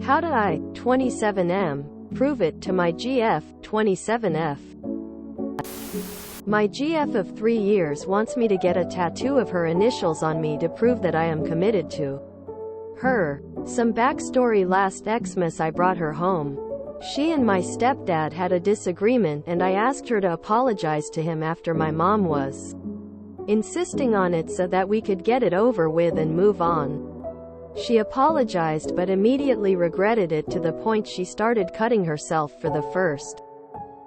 How do I, 27M, prove it to my GF, 27F? My GF of 3 years wants me to get a tattoo of her initials on me to prove that I am committed to her. Some backstory: last Xmas I brought her home. She and my stepdad had a disagreement and I asked her to apologize to him after my mom was insisting on it so that we could get it over with and move on. She apologized but immediately regretted it to the point she started cutting herself for the first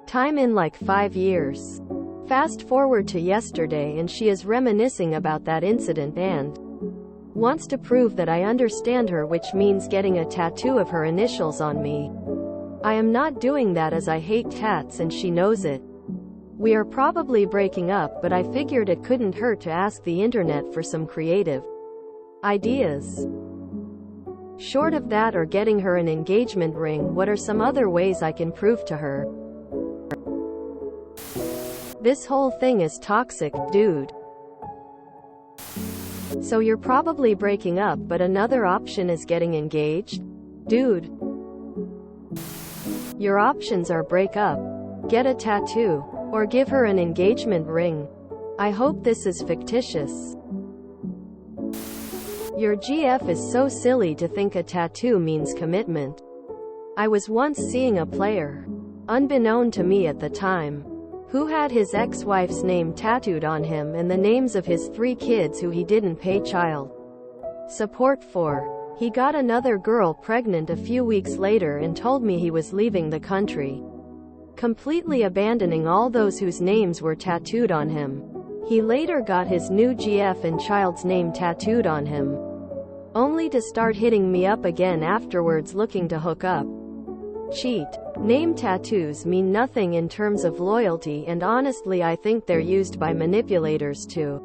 time in like 5 years. Fast forward to yesterday and she is reminiscing about that incident and wants to prove that I understand her, which means getting a tattoo of her initials on me. I am not doing that as I hate tats and she knows it. We are probably breaking up, but I figured it couldn't hurt to ask the internet for some creative ideas. Short of that or getting her an engagement ring, what are some other ways I can prove to her? This whole thing is toxic, dude. So you're probably breaking up, but another option is getting engaged? Dude. Your options are break up, get a tattoo, or give her an engagement ring. I hope this is fictitious. Your GF is so silly to think a tattoo means commitment. I was once seeing a player, unbeknown to me at the time, who had his ex-wife's name tattooed on him and the names of his 3 kids who he didn't pay child support for. He got another girl pregnant a few weeks later and told me he was leaving the country, completely abandoning all those whose names were tattooed on him. He later got his new GF and child's name tattooed on him, only to start hitting me up again afterwards looking to hook up. Cheat. Name tattoos mean nothing in terms of loyalty, and honestly I think they're used by manipulators to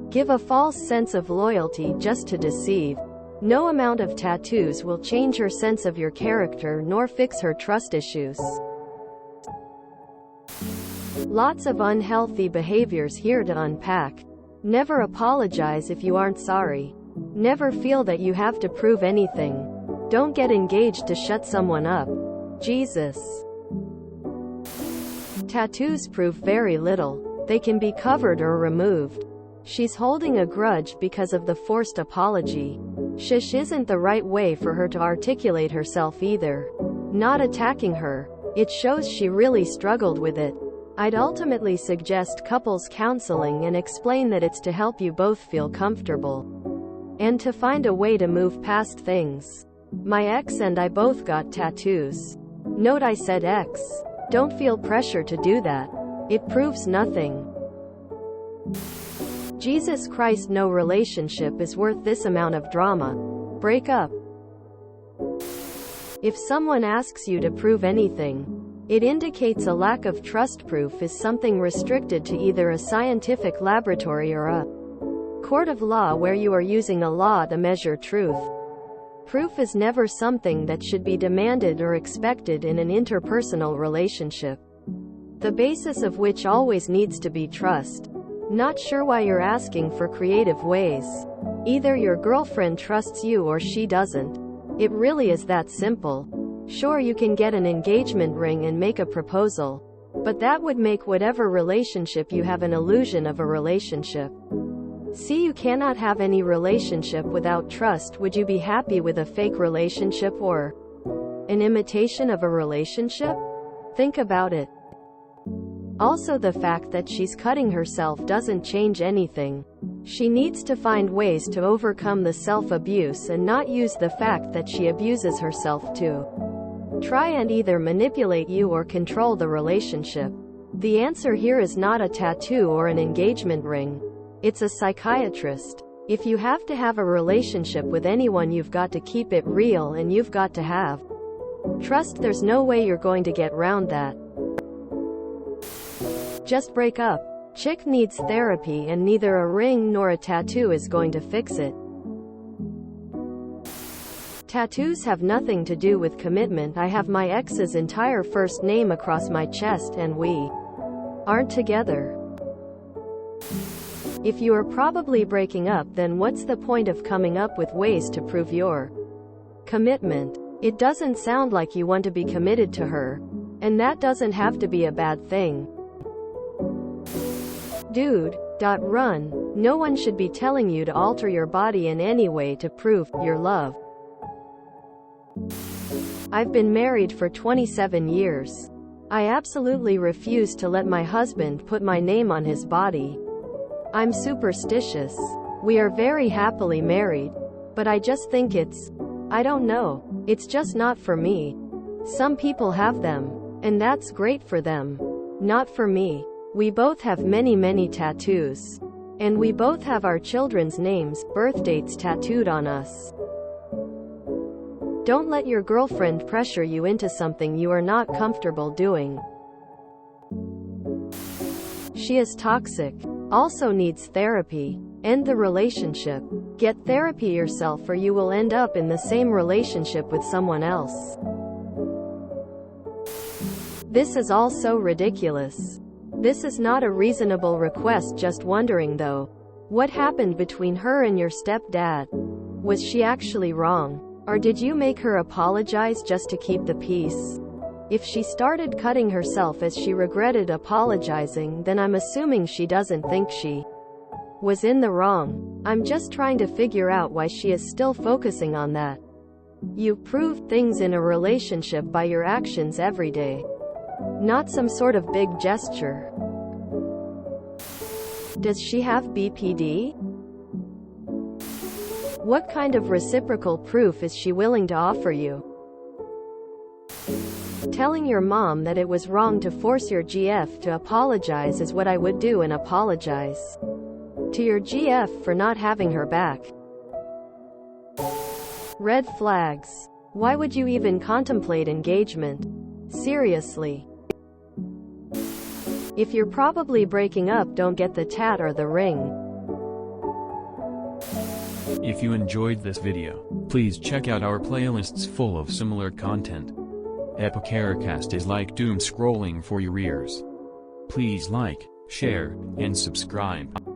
give a false sense of loyalty just to deceive. No amount of tattoos will change her sense of your character nor fix her trust issues. Lots of unhealthy behaviors here to unpack. Never apologize if you aren't sorry. Never feel that you have to prove anything. Don't get engaged to shut someone up. Jesus. Tattoos prove very little. They can be covered or removed. She's holding a grudge because of the forced apology. Shush isn't the right way for her to articulate herself either. Not attacking her. It shows she really struggled with it. I'd ultimately suggest couples counseling and explain that it's to help you both feel comfortable and to find a way to move past things. My ex and I both got tattoos. Note I said ex. Don't feel pressure to do that. It proves nothing. Jesus Christ, no relationship is worth this amount of drama. Break up. If someone asks you to prove anything, it indicates a lack of trust. Proof is something restricted to either a scientific laboratory or a court of law where you are using a law to measure truth. Proof is never something that should be demanded or expected in an interpersonal relationship, the basis of which always needs to be trust. Not sure why you're asking for creative ways. Either your girlfriend trusts you or she doesn't. It really is that simple. Sure, you can get an engagement ring and make a proposal, but that would make whatever relationship you have an illusion of a relationship. See, you cannot have any relationship without trust. Would you be happy with a fake relationship or an imitation of a relationship? Think about it. Also, the fact that she's cutting herself doesn't change anything. She needs to find ways to overcome the self-abuse and not use the fact that she abuses herself to try and either manipulate you or control the relationship. The answer here is not a tattoo or an engagement ring. It's a psychiatrist. If you have to have a relationship with anyone, you've got to keep it real and you've got to have trust. There's no way you're going to get round that. Just break up. Chick needs therapy and neither a ring nor a tattoo is going to fix it. Tattoos have nothing to do with commitment. I have my ex's entire first name across my chest and we aren't together. If you are probably breaking up, then what's the point of coming up with ways to prove your commitment? It doesn't sound like you want to be committed to her. And that doesn't have to be a bad thing. Dude. Run. No one should be telling you to alter your body in any way to prove your love. I've been married for 27 years. I absolutely refuse to let my husband put my name on his body. I'm superstitious. We are very happily married. But I just think I don't know. It's just not for me. Some people have them. And that's great for them. Not for me. We both have many tattoos. And we both have our children's names, birth dates tattooed on us. Don't let your girlfriend pressure you into something you are not comfortable doing. She is toxic. Also needs therapy. End the relationship. Get therapy yourself or you will end up in the same relationship with someone else. This is all so ridiculous. This is not a reasonable request. Just wondering though. What happened between her and your stepdad? Was she actually wrong? Or did you make her apologize just to keep the peace? If she started cutting herself as she regretted apologizing, then I'm assuming she doesn't think she was in the wrong. I'm just trying to figure out why she is still focusing on that. You prove things in a relationship by your actions every day. Not some sort of big gesture. Does she have BPD? What kind of reciprocal proof is she willing to offer you? Telling your mom that it was wrong to force your GF to apologize is what I would do, and apologize to your GF for not having her back. Red flags. Why would you even contemplate engagement? Seriously. If you're probably breaking up, don't get the tat or the ring. If you enjoyed this video, please check out our playlists full of similar content. Epicaricast is like doom scrolling for your ears. Please like, share, and subscribe.